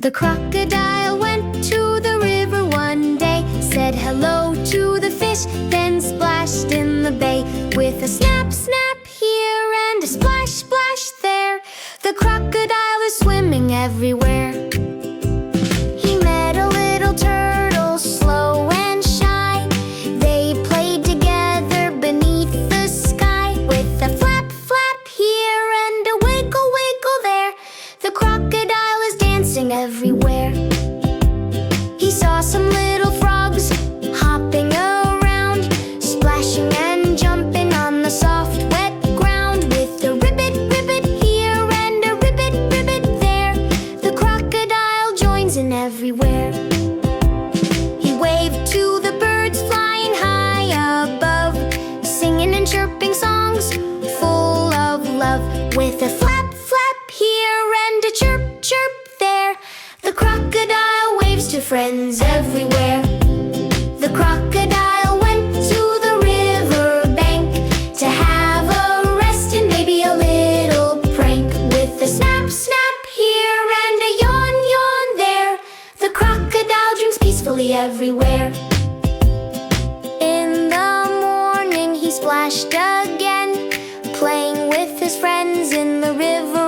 The crocodile went to the river one day, said hello to the fish, then splashed in the bay. With a snap, snap here and a splash, splash there, the crocodile is swimming everywhere. He met a little turtle, slow and shy. They played together beneath the sky. With a flap, flap here and a wiggle, wiggle there, the crocodile is dancing everywhere. He saw some little frogs hopping around, splashing and jumping on the soft, wet ground. With a ribbit, ribbit here and a ribbit, ribbit there, the crocodile joins in everywhere. He waved to the birds flying high above, singing and chirping songs full of love. With a flap, flap here and a chirp, chirp there, the crocodile waves to friends everywhere. The crocodile went to the river bank to have a rest and maybe a little prank. With a snap, snap here and a yawn, yawn there, the crocodile drinks peacefully everywhere. In the morning he splashed again, playing with his friends in the river